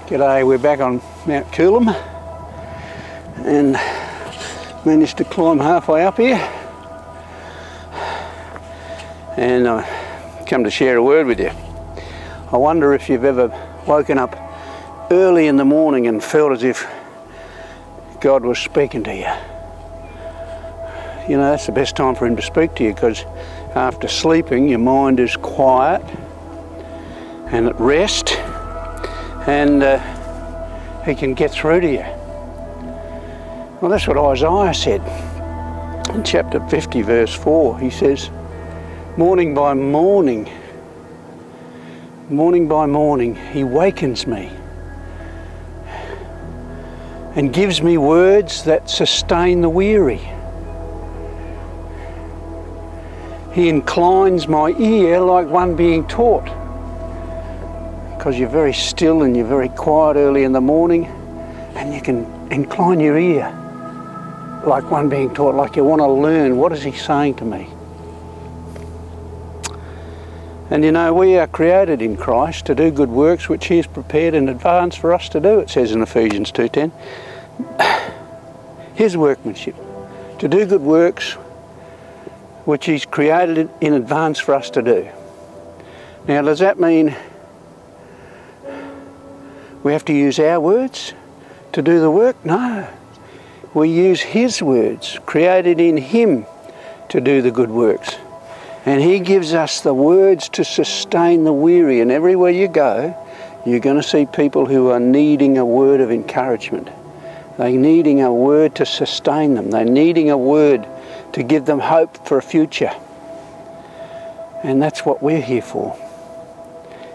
G'day, we're back on Mount Coolum and managed to climb halfway up here, and I come to share a word with you. I wonder if you've ever woken up early in the morning and felt as if God was speaking to you. You know, that's the best time for him to speak to you, because after sleeping your mind is quiet and at rest, and he can get through to you. Well, that's what Isaiah said in chapter 50 verse 4. He says, morning by morning he wakens me and gives me words that sustain the weary. He inclines my ear like one being taught. Because you're very still and you're very quiet early in the morning, and you can incline your ear like one being taught, like you want to learn, what is he saying to me? And you know, we are created in Christ to do good works which he has prepared in advance for us to do, it says in Ephesians 2:10. His workmanship, to do good works which he's created in advance for us to do. Now, does that mean we have to use our words to do the work? No. We use his words, created in him, to do the good works. And he gives us the words to sustain the weary. And everywhere you go, you're going to see people who are needing a word of encouragement. They're needing a word to sustain them. They're needing a word to give them hope for a future. And that's what we're here for.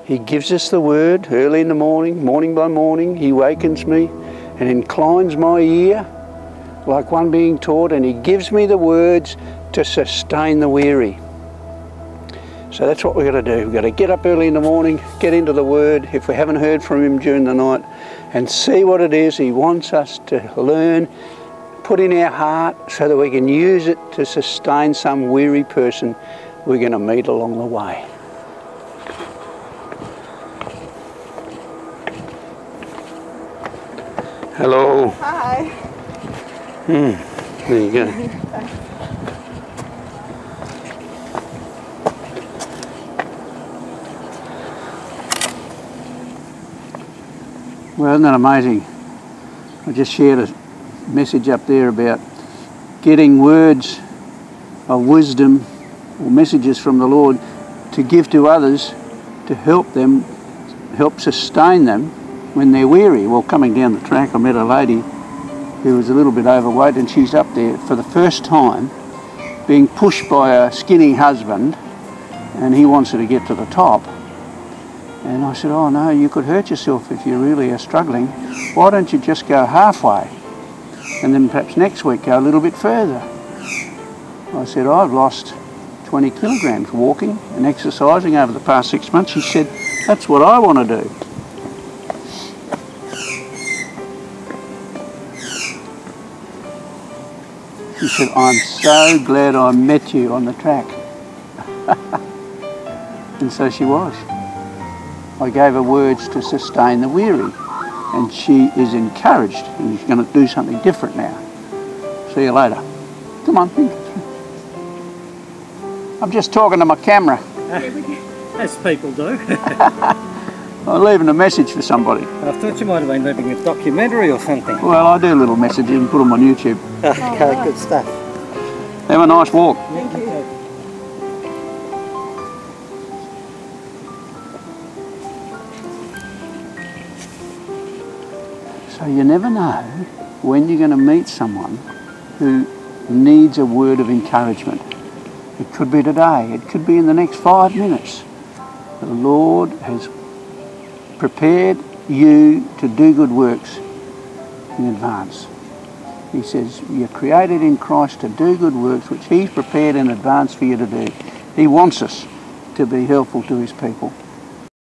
He gives us the word early in the morning, morning by morning. He wakens me and inclines my ear like one being taught, and he gives me the words to sustain the weary. So that's what we've got to do. We've got to get up early in the morning, get into the word, if we haven't heard from him during the night, and see what it is he wants us to learn, put in our heart, so that we can use it to sustain some weary person we're going to meet along the way. Hello. Hi. There you go. Well, isn't that amazing? I just shared a message up there about getting words of wisdom or messages from the Lord to give to others, to help them, help sustain them when they're weary. Well, coming down the track I met a lady who was a little bit overweight, and she's up there for the first time being pushed by a skinny husband, and he wants her to get to the top. And I said, oh no, you could hurt yourself if you really are struggling. Why don't you just go halfway, and then perhaps next week go a little bit further? I said, I've lost 20 kilograms walking and exercising over the past 6 months. She said, that's what I want to do. She said, I'm so glad I met you on the track. And so she was. I gave her words to sustain the weary, and she is encouraged, and she's going to do something different now. See you later. Come on. I'm just talking to my camera. As people do. I'm leaving a message for somebody. I thought you might have been leaving a documentary or something. Well, I do little messages and put them on YouTube. Okay, good stuff. Have a nice walk. Thank you. So you never know when you're going to meet someone who needs a word of encouragement. It could be today, it could be in the next 5 minutes. The Lord has prepared you to do good works in advance. He says, you're created in Christ to do good works which he's prepared in advance for you to do. He wants us to be helpful to his people.